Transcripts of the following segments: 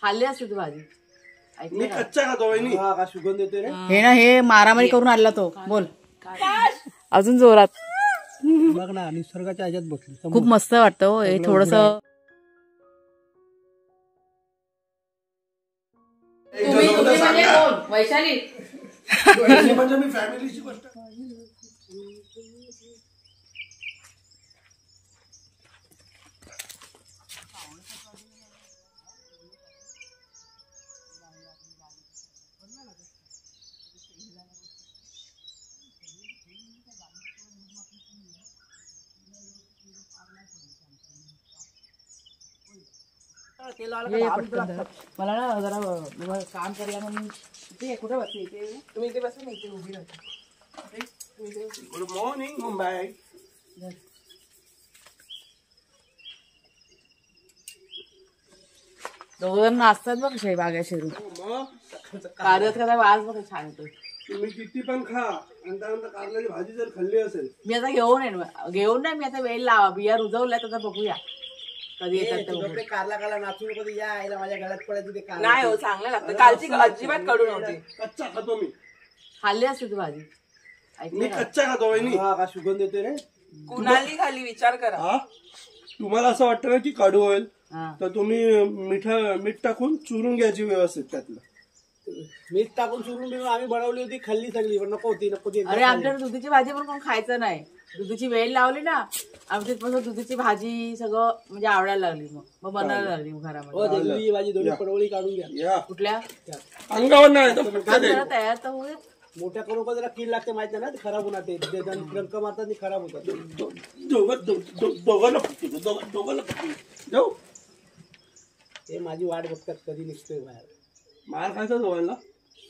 खाल्ली असते ती भाजी. मी कच्चा खातो वहिनी. का सुगंध येतोय रे. हे ना हे मारामारी करून आणला तो. बोल अजून जोरात. बघ ना निसर्गाच्या ह्याच्यात बसली. खूप मस्त वाटतं हो हे थोडस. वैशाली म्हणजे मी फॅमिलीची गोष्ट. मला ना जरा काम करायला म्हणून इथे कुठे बसते इथे. तुम्ही इथे बसा ना, इथे उभी राहते. Good morning Mumbai. दोघं नाचतात बघ कशा बागा शिरून. कारल्यात कसा वास बघ छान येतो. तुम्ही किती पण खा आणि त्यानंतर कारल्याची भाजी जर खाल्ली असेल. मी आता घेऊन नाही मी आता वेळ लावा बिया रुजवल्यात आता बघूया कधी येतात ते. कारला नाचून कधी या आईला माझ्या गळ्यात पडायची ते कारला. नाही हो चांगलं लागतं. कालची अजिबात कडू नव्हती. कच्चा खातो मी. खाल्ली असते ती भाजी. मी कच्चा खातो वहिनी. का सुगंध येतोय रे. कुणाली खाली विचार करा. तुम्हाला असं वाटतं ना की कडू होईल तर तुम्ही मीठ टाकून चुरून घ्यायची व्यवस्थित. त्यातलं मीठ टाकून चुरून आम्ही बनवली होती, खाल्ली सगळी. पण नको होती. अरे आमच्याकडे दुधीची भाजी पण कोण खायचं नाही. दुधीची वेळ लावली ना आमच्या दुधीची भाजी सगळं म्हणजे आवडायला लागली. मग बनायला लागली घरामध्ये. भाजी दोन्ही पडवळी काढून घ्या. कुठल्या अंगावर नाही तयार तर होईल. मोठ्या करून जरा कीड लागते माहिती ना. ते खराब होणार. ते रंक मारतात खराब होतात. दोघांना जाऊ. ते माझी वाट बघतात कधी निघतोय बाहेर. मार खायचा दोघांना.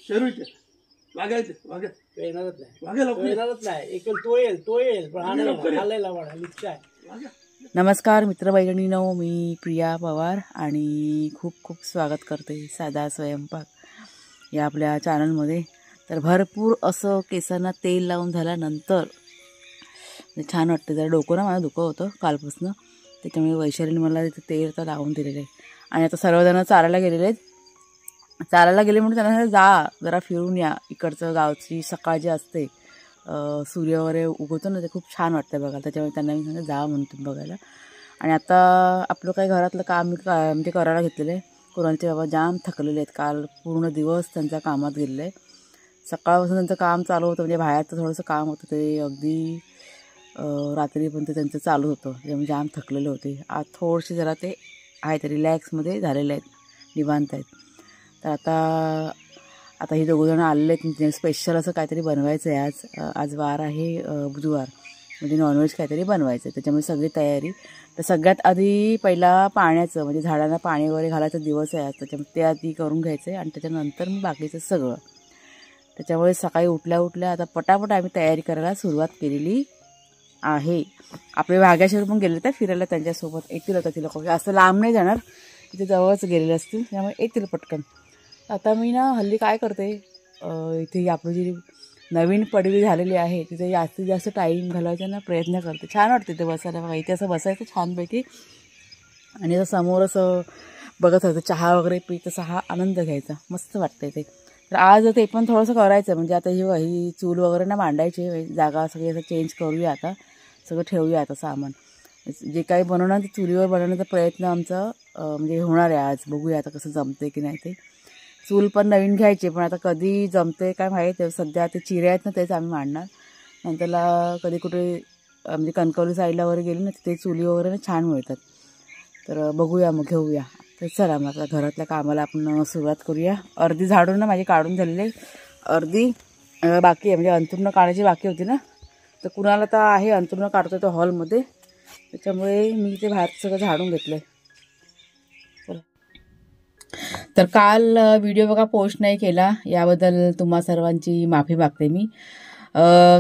शेरूचे वाघायचे वाघ्या येणारच नाही. वाघ्या येणारच नाही. एक तो येईल पण नमस्कार मित्रमैत्रिणींनो, मी प्रिया पवार आणि खूप खूप स्वागत करते साधा स्वयंपाक या आपल्या चॅनलमध्ये. तर भरपूर असं केसांना तेल लावून झाल्यानंतर छान वाटतं. जरा डोकं ना मला दुखत होतं कालपासून, त्याच्यामुळे वैशालीने मला तिथे तेल तर लावून दिलेलं आहे. आणि आता सर्वजण चालायला गेलेले आहेत. चालायला गेले म्हणून त्यांना जरा फिरून या. इकडचं गावची सकाळ जी असते सूर्य वगैरे उगवतो ना, ते खूप छान वाटतं बघायला. त्याच्यामुळे त्यांना मी सांगितलं जा म्हणतो बघायला. आणि आता आपलं काही घरातलं काम म्हणजे करायला घेतलेलं आहे. कुणालचे बाबा जाम थकलेले आहेत. काल पूर्ण दिवस त्यांच्या कामात गेलेलं आहे. सकाळपासून त्यांचं काम चालू होतं. म्हणजे बाहेरचं थोडंसं काम होतं ते अगदी रात्री पण ते त्यांचं चालू होतं. त्यामुळे जाम थकलेले होते. आज थोडेसे जरा ते आहेत रिलॅक्समध्ये झालेले आहेत, निवांत आहेत. तर आता ही दोघंजणं आलेले आहेत. स्पेशल असं काहीतरी बनवायचं आहे. आज वार आहे बुधवार, म्हणजे नॉनव्हेज काहीतरी बनवायचं आहे. त्याच्यामुळे सगळी तयारी. तर सगळ्यात आधी पहिला पाण्याचं म्हणजे झाडांना पाणी वगैरे घालायचा दिवस आहे आज. त्याच्यामुळे ते आधी करून घ्यायचं आहे आणि त्याच्यानंतर मग बाकीचं सगळं. त्याच्यामुळे सकाळी उठल्या आता पटापट आम्ही तयारी करायला सुरुवात केलेली आहे. आपले वाघ्याशेर पण गेले तर फिरायला त्यांच्यासोबत. येतील होता ती लोक. असं लांब नाही जाणार, तिथे जवळच गेलेले असतील, त्यामुळे येतील पटकन. आता मी ना हल्ली काय करते, इथे आपली जी नवीन पडवी झालेली आहे तिथे जास्तीत जास्त टाईम घालवायचा ना प्रयत्न करते. छान वाटते ते बसायला बघा. इथे असं बसायचं छानपैकी आणि असं समोरच बघत होतं चहा वगैरे पीत, तसा हा आनंद घ्यायचा. मस्त वाटतं ते. तर आज ते पण थोडंसं करायचं. म्हणजे आता ही चूल वगैरे ना मांडायची जागा सगळी असं चेंज करूया. आता सगळं ठेवूया. आता सामान जे काही बनवणार ते चुलीवर बनवण्याचा प्रयत्न आमचा म्हणजे होणार आहे आज. बघूया आता कसं जमते की नाही ते. चूल पण नवीन घ्यायची, पण आता कधी जमते काय माहीत. सध्या ते चिऱ्या आहेत ना, तेच आम्ही मांडणार. नंतरला कधी कुठे म्हणजे कणकवली साईडला वगैरे गेली ना, तिथे चुली वगैरे ना छान मिळतात. तर बघूया मग घेऊया. तर चला मग आता घरातल्या कामाला आपण सुरुवात करूया. अर्धी झाडून ना माझी काढून झालेली, अर्धी बाकी आहे. म्हणजे अंथरुणं काढायची बाकी होती ना, तर कुणाला तर आहे अंथरुणं काढतो तो हॉलमध्ये. त्याच्यामुळे मी ते बाहेर सगळं झाडून घेतलं आहे. तर काल व्हिडिओ बघा पोस्ट नाही केला, याबद्दल तुम्हा सर्वांची माफी मागते मी.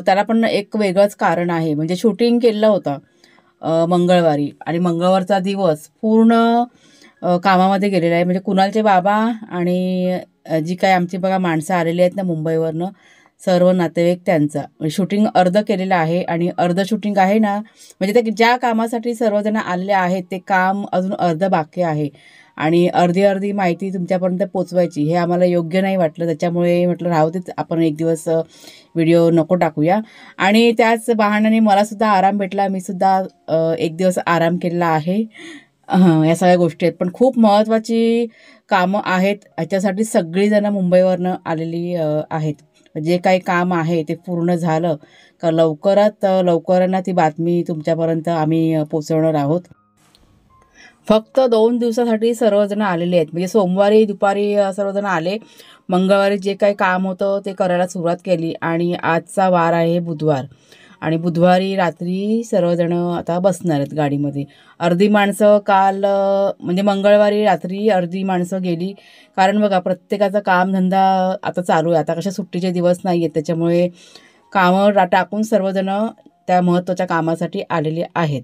त्याला पण एक वेगळंच कारण आहे. म्हणजे शूटिंग केलं होतं मंगळवारी आणि मंगळवारचा दिवस पूर्ण कामामध्ये गेलेला आहे. म्हणजे कुणालचे बाबा आणि जी काय आमची बघा माणसं आलेली आहेत ना मुंबईवरनं, सर्व नातेवाईक त्यांचा शूटिंग अर्ध केलेलं आहे. आणि अर्ध शूटिंग आहे ना, म्हणजे ते ज्या कामासाठी सर्वजण आलेले आहेत ते काम अजून अर्ध बाकी आहे. आणि अर्धी अर्धी माहिती तुमच्यापर्यंत पोचवायची हे आम्हाला योग्य नाही वाटलं. त्याच्यामुळे म्हटलं राहू देत, आपण एक दिवस व्हिडिओ नको टाकूया. आणि त्याच बहाण्याने मलासुद्धा आराम भेटला. मी सुद्धा एक दिवस आराम केलेला आहे. या सगळ्या गोष्टी आहेत, पण खूप महत्त्वाची कामं आहेत. ह्याच्यासाठी सगळीजणं मुंबईवरनं आलेली आहेत. जे काही काम आहे ते पूर्ण झालं का लवकरात लवकरांना ती बातमी तुमच्यापर्यंत आम्ही पोचवणार आहोत. फक्त 2 दिवसासाठी सर्वजण आलेले आहेत. म्हणजे सोमवारी दुपारी सर्वजण आले, मंगळवारी जे काही काम होतं ते करायला सुरुवात केली आणि आजचा वार आहे बुधवार. आणि बुधवारी रात्री सर्वजण आता बसणार आहेत गाडीमध्ये. अर्धी माणसं काल म्हणजे मंगळवारी रात्री अर्धी माणसं गेली, कारण बघा प्रत्येकाचा कामधंदा आता चालू आहे. आता कशा सुट्टीचे दिवस नाही आहेत, त्याच्यामुळे कामं टाकून सर्वजण त्या महत्त्वाच्या कामासाठी आलेले आहेत.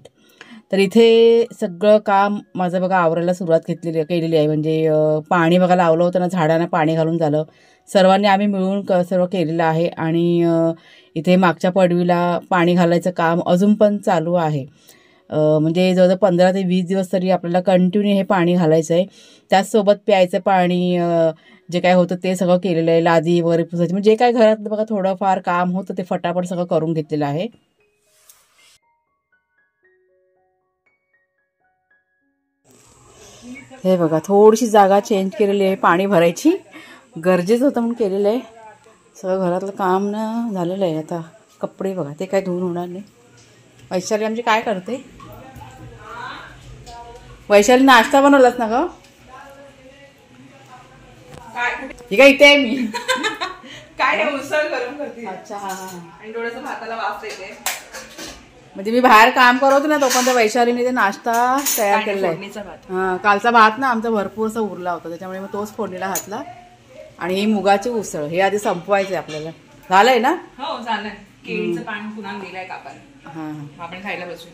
तर इथे सगळं काम माझं बघा आवरायला सुरुवात केलेली आहे. म्हणजे पाणी बघा लावलं होतं ना, झाडांना पाणी घालून झालं. सर्वांनी आम्ही मिळून सर्व केलेलं आहे. आणि इथे मागच्या पडवीला पाणी घालायचं काम अजून पण चालू आहे. म्हणजे जवळजवळ 15 ते 20 दिवस तरी आपल्याला कंटिन्यू हे पाणी घालायचं आहे. त्याचसोबत प्यायचं पाणी जे काय होतं ते सगळं केलेलं आहे. लादी वगैरे पुसायची, म्हणजे जे काय घरात बघा थोडंफार काम होतं ते फटाफट सगळं करून घेतलेलं आहे. हे बघा थोडीशी जागा चेंज केलेली आहे पाणी भरायची, गरजेचं होतं म्हणून केलेलं आहे. सगळं घरातलं काम ना झालेलं आहे. आता कपडे बघा ते काय धुवून होणार नाही. वैशाली आमची काय करते? वैशाली नाश्ता बनवलाच ना ग? हे काय इथे आहे मी काय नाही, उसळ गरम करते. अच्छा हा हा. आणि थोडंसं भाताला वाफ देते. म्हणजे मी बाहेर काम करत ना तोपर्यंत वैशालीने ते नाश्ता तयार केलेला आहे. फोडणीचा भात. हां, कालचा भात ना आमचा भरपूर असा उरला होता, त्याच्यामुळे मग तोच फोडणीला घातला. आणि ही मुगाची उसळ हे आधी संपवायचं आहे आपल्याला. झालंय ना? हो झालंय. केळीचं पान पुन्हा दिलंय कापायला. हां, आपण खायला बसू.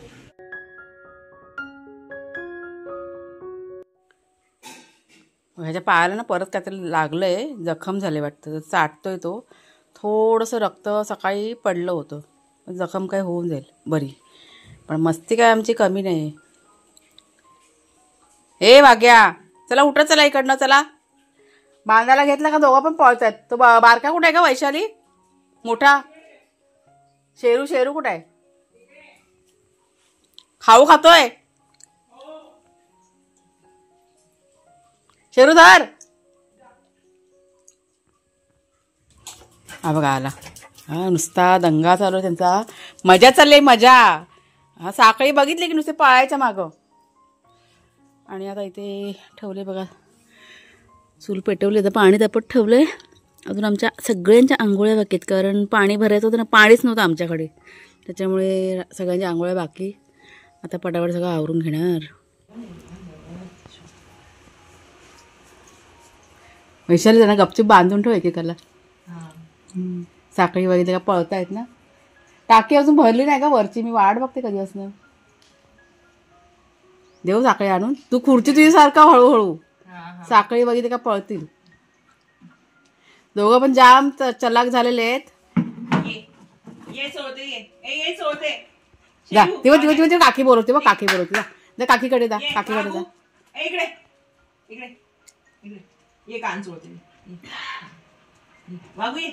ह्याच्या पायाला ना परत काहीतरी लागलंय, जखम झाले वाटतं, चाटतोय तो. थोडंसं रक्त सकाळी पडलं होतं, जखम काय होऊन जाईल बरी. पण मस्ती काय आमची कमी नाही. ए वाग्या, चला उठा, चला इकडनं चला. बांधायला घेतला का दोघं पण पळत आहेत. तो बारका कुठे आहे का वैशाली? मोठा शेरू कुठे आहे? खाऊ खातोय शेरू धर. हा बघा आला. हा नुसता दंगा चालू आहे त्यांचा, मजा चालली मजा. हा साखळी बघितली की नुसते पळायच्या मागं. आणि आता इथे ठेवले बघा, चूल पेटवले, तर पाणी तापत ठेवलंय. अजून आमच्या सगळ्यांच्या आंघोळ्या बाकी आहेत, कारण पाणी भरायचं होतं ना, पाणीच नव्हतं आमच्याकडे, त्याच्यामुळे सगळ्यांच्या आंघोळ्या बाकी. आता पटापट सगळं आवरून घेणार. वैशाली त्यांना गपचूप बांधून ठेव एकेकाला. साखळी वगैरे का पळतायत ना. टाकी अजून भरली नाही का वरची? मी वाट बघते कधी असणार. देऊ साखळी आणून. तू खुर्ची तुझ्यासारखा हळूहळू. साखळी वगैरे का पळतील. दोघं पण जाम चलाक झालेले आहेत. जा तेव्हा काकी बोलवते बघ, काकी बोलवते. जा काकीकडे जा, काकीकडे जा. इकडे इकडे इकडे ये, कान चोळते. बाबू ये,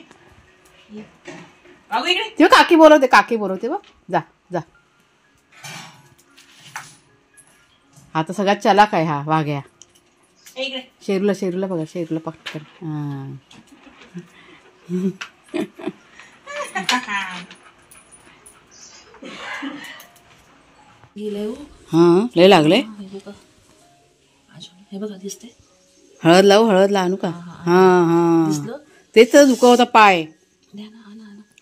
बाबू इकडे. तेव्हा काकी बोलवते बघ. जा जा. हा तर सगळ्यात चलाक आहे हा वाघ्या. शेरूला बघा, शेरूला पटकन. हा लय लागले. हे बघा दिसते. हळद लावू आणू का? हा हा तेच तर दुखा होता पाय.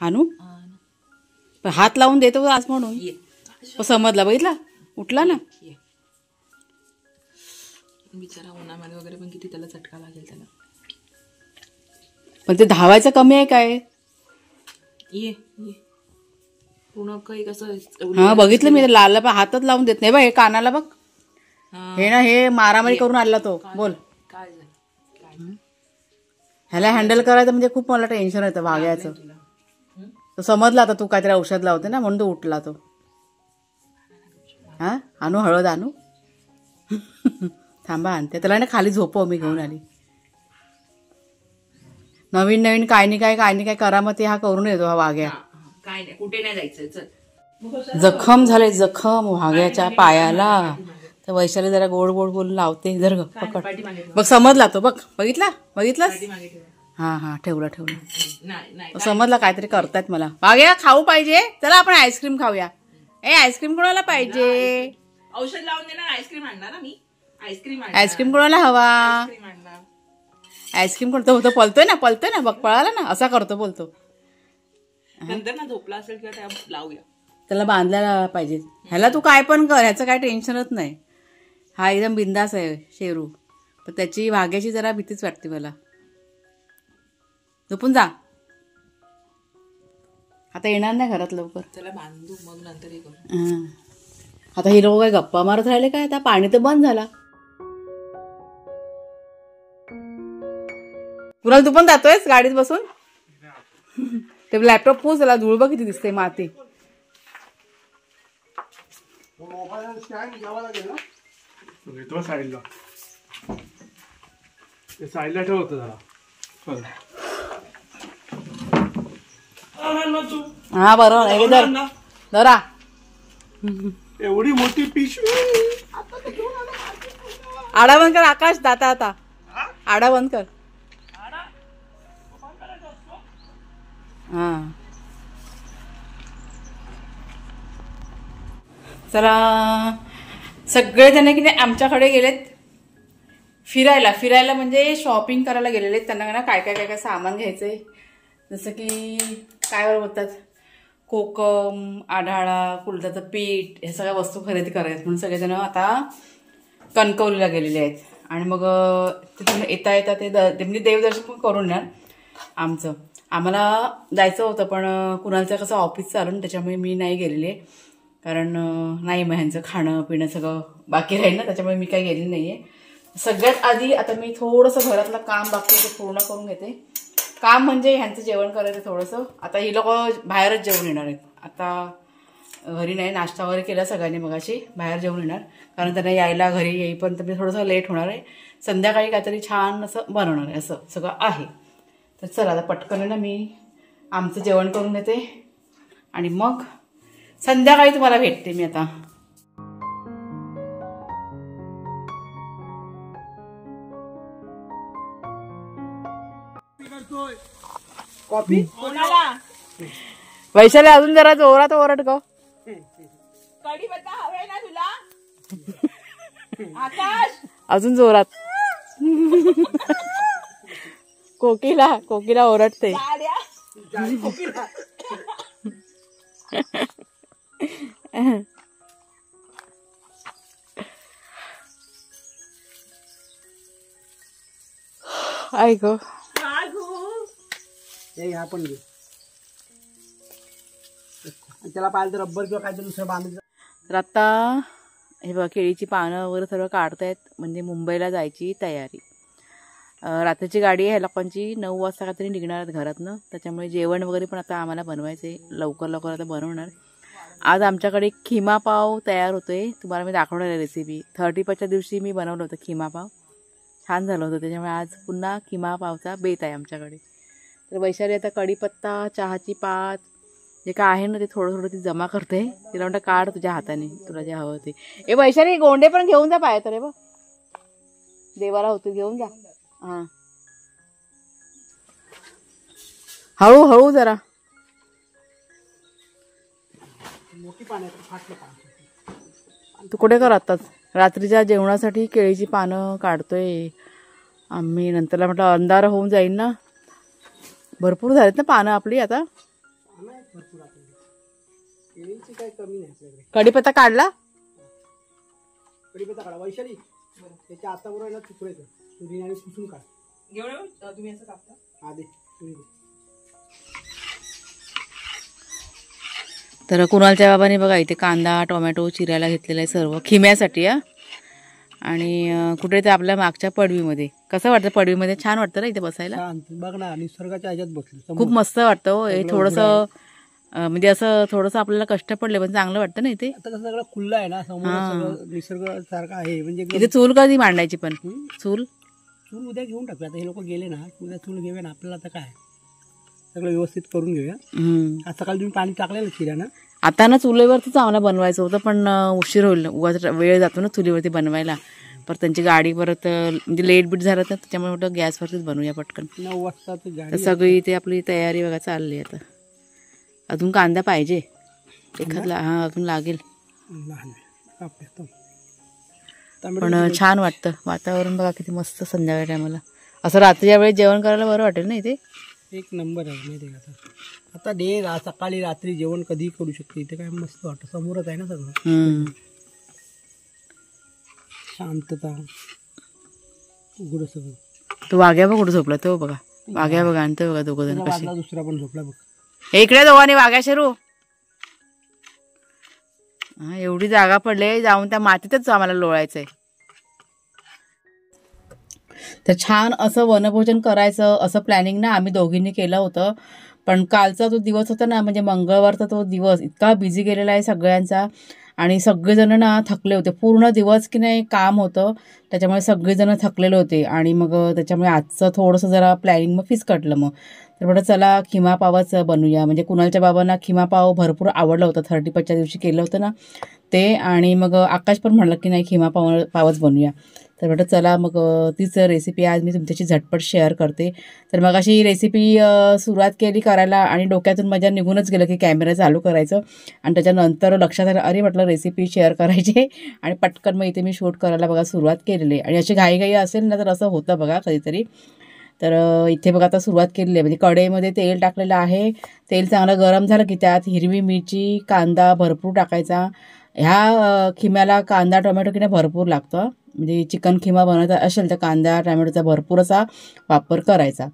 आणू हात लावून देतो आज म्हणून समजला. बघितला उठला ना बिचारा उन्हामध्ये वगैरे, पण किती त्याला चटका लागेल त्याला. पण ते धावायचं कमी आहे काय? ये पूर्ण काही कसं. हा बघितलं मी, लाल हातच लावून देत नाही बघ. हे कानाला बघ, हे ना हे मारामारी करून आणला तो. बोल काय झालं? ह्याला हँडल करायचं म्हणजे खूप मला टेन्शन येतं वाघ्याचं. तो समजला आता तू काहीतरी औषध लावते ना, म्हणून तो उठला तो. हा आणू हळद आणू. थांबा आणते त्याला ना खाली झोपव मी घेऊन आली. नवीन नवीन काय नाही काय करामती हा करून येतो हा वाघ्या. काय नाही कुठे नाही जायचं चल. जखम झाले जखम वाघ्याच्या पायाला. तर वैशाली जरा गोड गोड बोलून लावते. जर पकड बघ समजला तो. बघ बघितलास. हा ठेवला नाही समजला काहीतरी करतायत मला. वाघ्या खाऊ पाहिजे चला आपण आईस्क्रीम खाऊया. आईस्क्रीम कोणाला पाहिजे. औषध लावून देणार आईस्क्रीम आणणार ना मी. आईस्क्रीम कोणाला हवा. आईस्क्रीम कोण तो पळतोय ना बघ पळाला ना असा करतो बोलतो. नंतर ना झोपला असेल किंवा त्या लावूया. त्याला बांधायला पाहिजे. ह्याला तू काय पण कर ह्याचं काय टेन्शनच नाही. हा एकदम बिंदास आहे शेरू. पण त्याची वाघ्याची जरा भीतीच वाटते मला. झोपून जा आता येणार नाही घरात लवकर. त्याला बांधू मग नंतर हे करू. आता ही लोक काय गप्पा मारत राहिले काय. आता पाणी तर बंद झाला. कुणाल तू पण जातोयस गाडीत बसून. ते लॅपटॉप पूस त्याला धूळ बघ किती दिसते माती. तो साईडला ठेव होतं जरा. हा बरोबर जरा एवढी मोठी पिशवी. आडा बंद कर आकाश. दाता आता आडा बंद कर. हा चला सगळेजण की नाही आमच्याकडे गेलेत फिरायला म्हणजे शॉपिंग करायला गेलेले. त्यांना ना काय सामान घ्यायचंय. जसं की काय बोलतात कोकम आढाळा कुलदाचं पीठ हे सगळ्या वस्तू खरेदी करायचं म्हणून सगळेजण आता कणकवलीला गेलेले आहेत. आणि मग तिथून येता ते देवदर्शन पण करून येणार. आम्हाला जायचं होतं पण कुणालचं कसं ऑफिस चालू ना त्याच्यामुळे मी नाही गेलेले. कारण नाही मग ह्यांचं खाणं पिणं सगळं बाकी राहील ना त्याच्यामुळे मी काही गेलेली नाहीये. सगळ्यात आधी आता मी थोडंसं घरातलं काम बाकी ते पूर्ण करून घेते. काम म्हणजे ह्यांचं जेवण करायचं थोडंसं. आता ही लोक बाहेरच जेवून येणार आहेत. आता घरी नाही नाश्ता वगैरे केला सगळ्यांनी मगाशी. बाहेर जेवून येणार कारण त्यांना यायला घरी येईपर्यंत मी थोडंसं लेट होणार आहे. संध्याकाळी काहीतरी छान असं बनवणार आहे असं सगळं आहे. तर चला आता पटकन ना मी आमचं जेवण करून घेते आणि मग संध्याकाळी तुम्हाला भेटते मी आता. कॉफी वैशाली अजून जरा जोरात ओरड ग. कढीपत्ता हवाय ना तुला आकाश. अजून जोरात. कोकिला ओरडते. ऐक ह्या पण घे. त्याला पाहिलं तर रब्बर किंवा काहीतरी दुसरं बांधायचं. तर आता हे बघा केळीची पानं वगैरे सर्व काढतायत म्हणजे मुंबईला जायची तयारी. रात्रीची गाडी आहे लोकांची 9 वाजता काहीतरी निघणार आहेत घरातनं. त्याच्यामुळे जेवण वगैरे पण आता आम्हाला बनवायचे लवकर आता बनवणार. आज आमच्याकडे खिमा पाव तयार होतोय. तुम्हाला मी दाखवणार आहे रेसिपी. 31च्या दिवशी मी बनवलं होतं खिमा पाव. छान झालं होतं त्याच्यामुळे आज पुन्हा खिमा पावचा बेत आहे आमच्याकडे. तर वैशाली आता कढीपत्ता चहाची पात जे काय आहे ना ते थोडं ती जमा करते. तिला म्हणतं काढ तुझ्या हाताने तुला जे हवं ते. वैशाली गोंडे पण घेऊन जा पाय तर बघ देवाला होतो घेऊन जा. हा हळू जरा. मोठी पाण्यात फाटलं पाणी. तू कुठे कर आताच रात्रीच्या जेवणासाठी केळीची पानं काढतोय आम्ही. नंतरला म्हटलं अंधार होऊन जाईल ना. भरपूर झालेत ना पानं आपली आता. भरपूर केळीची काही कमी नाही आपल्याकडे. कढीपत्ता काढला. कढीपत्ता काढा वैशाली. त्याच्या आताबरोबर तुकडायचं तुरी आणि पुसून काढ. घेऊन तुम्ही असं कापता. आधी तुरी दे. तर कुणालच्या बाबाने बघा इथे कांदा टोमॅटो चिरायला घेतलेला आहे सर्व खिम्यासाठी. आणि कुठे ते आपल्या मागच्या पडवीमध्ये. कसं वाटतं पडवीमध्ये. छान वाटतं ना इथे बसायला. बघ ना निसर्गाच्या ह्याच्यात बसलो. खूप मस्त वाटतं. हे थोडंसं म्हणजे असं थोडंसं आपल्याला कष्ट पडले पण चांगलं वाटतं ना इथे. आता कसं सगळं खुल्लं आहे ना, समोर सगळं निसर्ग सारखं आहे. म्हणजे इथे चूल कधी मांडायची पण चूल चूल उद्या घेऊन टाकूया. आता हे लोक गेले ना, उद्या चूल घेऊया ना. आपल्याला आता काय सगळं व्यवस्थित करून घेऊया. आज सकाळी तुम्ही पाणी टाकलेलं शिरा ना. आता ना चुलीवरतीच आम्हाला बनवायचं होतं पण उशीर होईल, उगाच वेळ जातो ना चुलीवरती बनवायला. परत त्यांची गाडी परत म्हणजे लेट बीट झालं तर त्याच्यामुळे म्हटलं गॅसवरतीच बनवूया पटकन. 9 वाजता तर सगळी इथे आपली तयारी बघा चालली. आता अजून कांदा पाहिजे एखादा, हा अजून लागेल. पण छान वाटतं वातावरण बघा किती मस्त संध्याकाळी टायमाला. असं रात्रीच्या वेळेस जेवण करायला बरं वाटेल ना इथे. एक नंबर आहे माहिती आहे का. आता डे सकाळी रात्री जेवण कधी करू शकते इथे. काय मस्त वाटतं, समोरच आहे ना सगळं. शांतता उघड सगळं. तो वाघ्या बघ कुठं झोपला तो बघा. वाघ्या बघा आणि तो बघा दोघं जण कसे. दुसरा पण झोपला बघ इकडे दोघांनी वाघ्या शेरू. हा एवढी जागा पडले, जाऊन त्या मातीतच आम्हाला लोळायचंय. तर छान असं वनभोजन करायचं असं प्लॅनिंग ना आम्ही दोघींनी केलं होतं. पण कालचा जो दिवस होता ना, म्हणजे मंगळवारचा तो दिवस इतका बिझी गेलेला आहे सगळ्यांचा. आणि सगळेजण ना थकले होते. पूर्ण दिवस की नाही काम होतं, त्याच्यामुळे सगळेजण थकलेले होते. आणि मग त्याच्यामुळे आजचं थोडंसं जरा प्लॅनिंग मग फिसकटलं. मग तर म्हटलं चला खिमा पावच बनवूया. म्हणजे कुणालच्या बाबांना खिमा पाव भरपूर आवडलं होतं, 31च्या दिवशी केलं होतं ना ते. आणि मग आकाश पण म्हणलं की नाही खिमा पावच बनवूया. तर म्हटलं चला मग तीच रेसिपी आज मी तुमच्याशी झटपट शेअर करते. तर मग अशी रेसिपी सुरुवात केली करायला आणि डोक्यातून माझ्या निघूनच गेलं की कॅमेरा चालू करायचं. आणि त्याच्यानंतर लक्षात आलं अरे म्हटलं रेसिपी शेअर करायची आणि पटकन मग इथे मी शूट करायला बघा सुरुवात केलेली. आणि अशी घाईघाई असेल ना तर असं होतं बघा कधीतरी. तर इथे बघा आता सुरुवात केलेली आहे. म्हणजे कढईमध्ये तेल टाकलेलं आहे. तेल चांगलं गरम झालं की त्यात हिरवी मिरची कांदा भरपूर टाकायचा. ह्या खिम्याला कांदा टोमॅटो की नाही भरपूर लागतं. म्हणजे चिकन खिमा बनवायचा असेल तर कांदा टोमॅटोचा भरपूर असा वापर करायचा.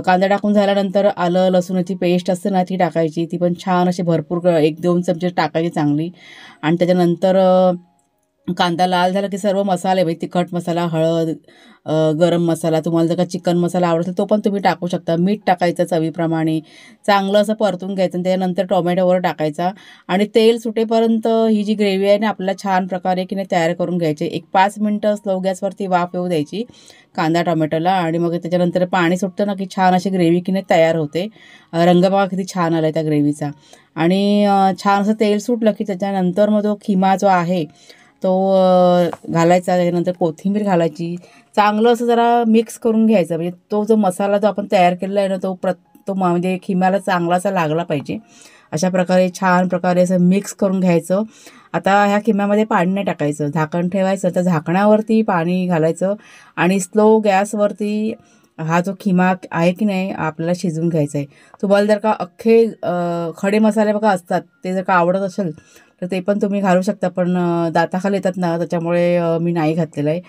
कांदा टाकून झाल्यानंतर आलं लसूणाची पेस्ट असते ना ती टाकायची. ती पण छान अशी भरपूर 1-2 चमचे टाकायची चांगली. आणि त्याच्यानंतर कांदा लाल झाला की सर्व मसाले म्हणजे तिखट मसाला, हळद, गरम मसाला, तुम्हाला जर का चिकन मसाला आवडत असेल तो पण तुम्ही टाकू शकता. मीठ टाकायचं चवीप्रमाणे, चांगलं असं परतून घ्यायचं. आणि त्याच्यानंतर टोमॅटोवर टाकायचा. आणि तेल सुटेपर्यंत ही जी ग्रेव्ही आहे ना आपल्याला छान प्रकारे की नाही तयार करून घ्यायची. 1-5 मिनटं स्लो गॅसवरती वाफ येऊ द्यायची कांदा टोमॅटोला. आणि मग त्याच्यानंतर पाणी सुटतं ना की छान अशी ग्रेव्ही की नाही तयार होते. रंग बघा किती छान आला आहे त्या ग्रेव्हीचा. आणि छान असं तेल सुटलं की त्याच्यानंतर मग तो खिमा जो आहे तो घालायचा. त्याच्यानंतर कोथिंबीर घालायची. चांगलं असं जरा मिक्स करून घ्यायचं. म्हणजे तो जो मसाला जो आपण तयार केलेला आहे ना तो म्हणजे खिम्याला चांगला असा लागला पाहिजे. अशा प्रकारे छान प्रकारे असं मिक्स करून घ्यायचं. आता ह्या खिम्यामध्ये पाणी नाही टाकायचं, झाकण ठेवायचं. तर झाकणावरती पाणी घालायचं आणि स्लो गॅसवरती हा जो खिमा आहे की नाही आपल्याला शिजवून घ्यायचा आहे. तुम्हाला जर का अख्खे खडे मसाले बघा असतात ते जर का आवडत असेल तर ते पण तुम्ही घालू शकता. पण दाताखाली येतात ना त्याच्यामुळे मी नाही घातलेलं आहे.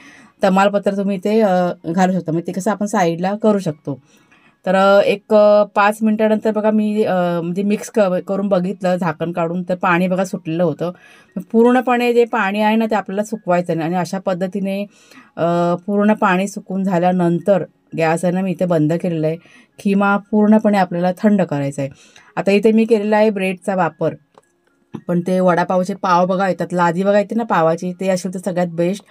तमालपत्र तुम्ही ते घालू शकता. म्हणजे ते कसं आपण साईडला करू शकतो. तर 5 मिनटानंतर बघा मी म्हणजे मिक्स करून बघितलं झाकण काढून तर पाणी बघा सुटलेलं होतं. पूर्णपणे जे पाणी आहे ना ते आपल्याला सुकवायचं नाही. आणि अशा पद्धतीने पूर्ण पाणी सुकून झाल्यानंतर गॅस आहे ना मी इथे बंद केलेला आहे. खिमा पूर्णपणे आपल्याला थंड करायचा आहे. आता इथे मी केलेला आहे ब्रेडचा वापर. पण ते वडापावचे पाव बघा येतात, लादी बघा येते ना पावाची, ते असेल तर सगळ्यात बेस्ट.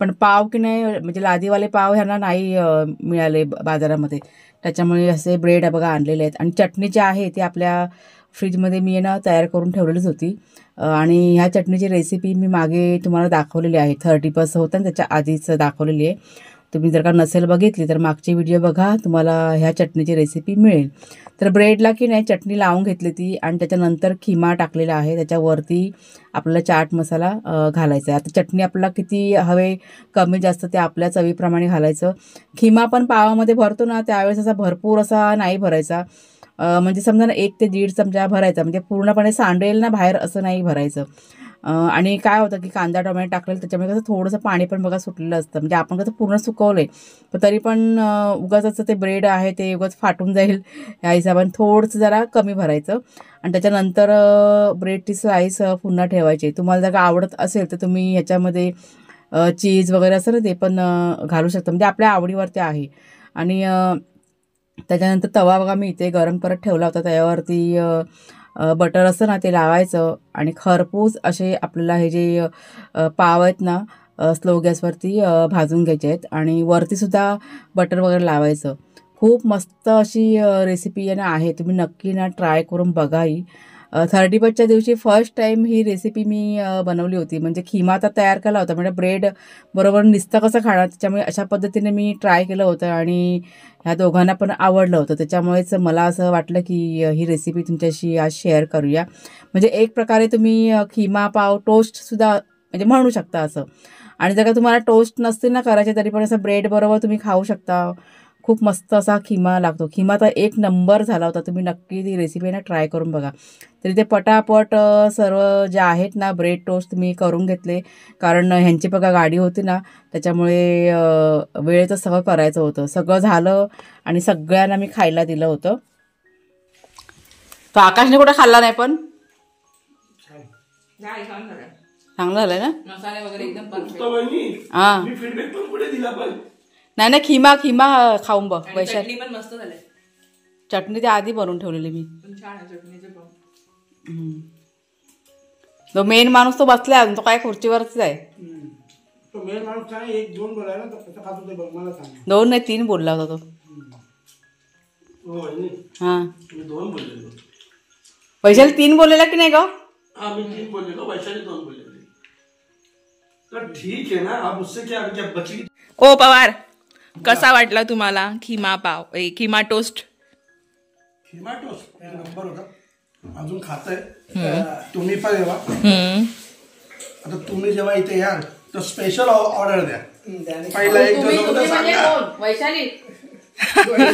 पण पाव की नाही म्हणजे लादीवाले पाव ह्यांना नाही मिळाले बाजारामध्ये, त्याच्यामुळे असे ब्रेड बघा आणलेले आहेत. आणि चटणी जी आहे ती आपल्या फ्रीजमध्ये मी ना तयार करून ठेवलेलीच होती. आणि ह्या चटणीची रेसिपी मी मागे तुम्हाला दाखवलेली आहे. 30+ होतं त्याच्या आधीच दाखवलेली आहे. तुम्ही जर का नसेल बघितली तर मागची व्हिडिओ बघा, तुम्हाला ह्या चटणीची रेसिपी मिळेल. तर ब्रेडला की नाही चटणी लावून घेतली ती आणि त्याच्यानंतर खिमा टाकलेला आहे. त्याच्यावरती आपल्याला चाट मसाला घालायचा आहे. आता चटणी आपल्याला किती हवे कमी जास्त ते आपल्या चवीप्रमाणे घालायचं. खिमा पण पावामध्ये भरतो ना त्यावेळेस असा भरपूर असा नाही भरायचा. म्हणजे समजा ना 1 ते 1.5 चमचा भरायचा. म्हणजे पूर्णपणे सांडेल ना बाहेर असं नाही भरायचं. आणि काय होतं की कांदा टोमॅटो टाकलेलं त्याच्यामुळे कसं थोडंसं पाणी पण बघा सुटलेलं असतं. म्हणजे आपण कसं पूर्ण सुकवलं आहे पण तरी पण उगाच ते ब्रेड आहे ते उगाच फाटून जाईल ह्या हिशोबाने थोडंसं जरा कमी भरायचं. आणि त्याच्यानंतर ब्रेडची स्लाईस पुन्हा ठेवायची. तुम्हाला जर का आवडत असेल तर तुम्ही ह्याच्यामध्ये चीज वगैरे असं ना ते पण घालू शकता. म्हणजे आपल्या आवडीवरती आहे. आणि त्याच्यानंतर तवा बघा मी इथे गरम करत ठेवला होता. त्याच्यावरती बटर असतं ना ते लावायचं आणि खरपूस असे आपल्याला हे जे पाव आहेत ना स्लो गॅसवरती भाजून घ्यायचे आहेत आणि वरतीसुद्धा बटर वगैरे लावायचं. खूप मस्त अशी रेसिपी आहे, तुम्ही नक्की ना ट्राय करून बघा. ही 31च्या दिवशी फर्स्ट टाईम ही रेसिपी मी बनवली होती. म्हणजे खिमा आता तयार केला होता, म्हणजे ब्रेड बरोबर नुसतं कसं खाणार, त्याच्यामुळे अशा पद्धतीने मी ट्राय केलं होतं आणि ह्या दोघांना पण आवडलं होतं. त्याच्यामुळेच मला असं वाटलं की ही रेसिपी तुमच्याशी आज शेअर करूया. म्हणजे एक प्रकारे तुम्ही खिमा पाव टोस्टसुद्धा म्हणजे म्हणू शकता असं. आणि जर का तुम्हाला टोस्ट नसतील ना करायचे तरी पण असं ब्रेड बरोबर तुम्ही खाऊ शकता. खूप मस्त असा खिमा लागतो. खिमा तर एक नंबर झाला होता. तुम्ही नक्की ती रेसिपी ना ट्राय करून बघा. तरी ते पटापट सर्व जे आहेत ना ब्रेड टोस्ट मी करून घेतले, कारण ह्यांची बघा गाडी होती ना त्याच्यामुळे वेळेचं सगळं करायचं होतं. सगळं झालं आणि सगळ्यांना मी खायला दिलं होतं. तो आकाशने कुठं खाल्ला नाही पण चांगलं झालंय ना, मसाले वगैरे एकदम हां. मी फीडबॅक पण पुढे दिला पण नाही खिमा खाऊन बघ. वैशाली पण मस्त झाले. चटणी त्या आधी बनवून ठेवलेली मी. छान आहे चटणीचे पण. तो मेन माणूस तो बसलाय अजून, तो काय खुर्चीवरच आहे. तो मेन माणूस काय 1-2 बोलायला तर कसं खात होते बघ मला सांग. 2 नाही 3 बोलला होता तो. हां मी 2 बोललेलो. वैशाली 3 बोललेला की नाही ग? हाँ मैं 3 बोलेगा, वैशाली 2 बोलेगा. तो ठीक है ना, आप उससे क्या बची. ओ पवार, कसा वाटला तुम्हाला खिमा पाव खिमा टोस्ट? खिमा टोस्ट एक नंबर होता. अजून खाताय तुम्ही पण येवा. आता तुम्ही जेव्हा इथे याल तर स्पेशल ऑर्डर द्या. पहिला एक जण सांगा. वैशाली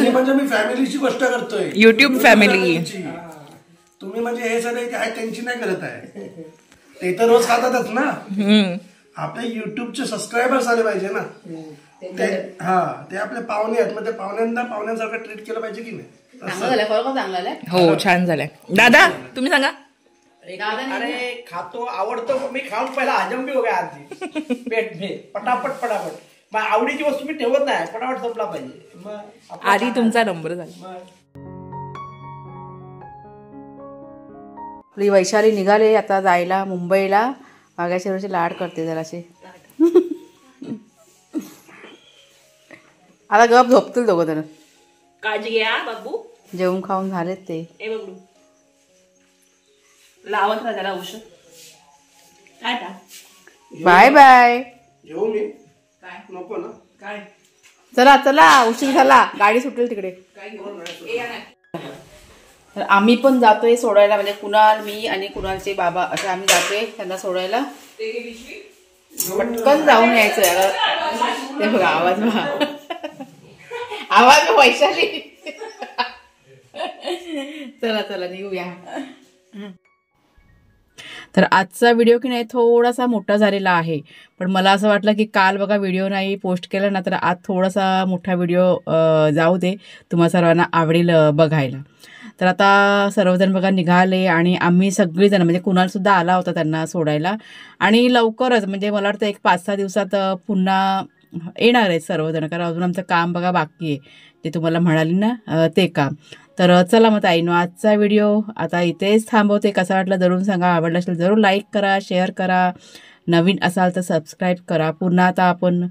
म्हणजे मी फॅमिलीची गोष्ट करतोय. YouTube family. तुम्ही म्हणजे हे सगळे काय त्यांची नाही करत आहे. ते तर रोज खातातच ना. आपले युट्यूबचे सबस्क्रायबर्स आले पाहिजे ना. ते आपले पाहुणे आहेत, मग ते पाहुण्यांसारखं ट्रीट केलं पाहिजे की नाही. हो छान झालंय. दादा तुम्ही सांगा. अरे खातो आवडतो मी, खाऊन पहिला हजम भी हो गया आधी पेट में पटापट. मग आवडीची वस्तू मी ठेवत नाही, पटापट संपला पाहिजे. मग आधी तुमचा नंबर झाला. आपली वैशाली निघाले आता जायला मुंबईला. मागाशी रोजी लाड करते जराशी. आता गप झोपतील दोघं जण. काळजी घ्या बाबू. जेवून खाऊन झालेत ते. बघू लावत ना त्याला औषध. Tata bye bye. येऊ मी काय नको ना. काय चला उशीर झाला, गाडी सुटेल तिकडे. तर आम्ही पण जातोय सोडायला, म्हणजे कुणाल मी आणि कुणालचे बाबा असे आम्ही जातोय त्यांना सोडायला. पटकन जाऊन यायचं. ते बघा आवाज वैशाली. चला निघूया. तर आजचा व्हिडिओ की नाही थोडासा मोठा झालेला आहे, पण मला असं वाटलं की काल बघा व्हिडिओ नाही पोस्ट केला ना, तर आज थोडासा मोठा व्हिडिओ जाऊ दे, तुम्हा सर्वांना आवडेल बघायला. तर आता सर्वजण बघा निघाले आणि आम्ही सगळीजण म्हणजे कुणालसुद्धा आला होता त्यांना सोडायला. आणि लवकरच म्हणजे मला वाटतं 1-5-6 दिवसात पुन्हा येणार आहेत सर्वजण, कारण अजून आमचं काम बघा बाकी आहे, ते तुम्हाला म्हणाली ना ते काम. तर चला मग ताईनो आजचा व्हिडिओ आता इथेच थांबवते. कसा वाटला जरूर सांगा. आवडला असेल जरूर लाईक करा, शेअर करा, नवीन असाल तर सबस्क्राईब करा. पुन्हा आता आपण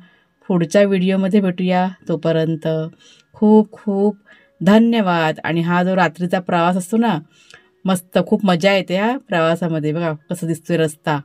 पुढच्या व्हिडिओमध्ये भेटूया. तोपर्यंत खूप खूप धन्यवाद. आणि हा जो रात्रीचा प्रवास असतो ना, मस्त खूप मजा येते ह्या प्रवासामध्ये. बघा कसं दिसतोय रस्ता.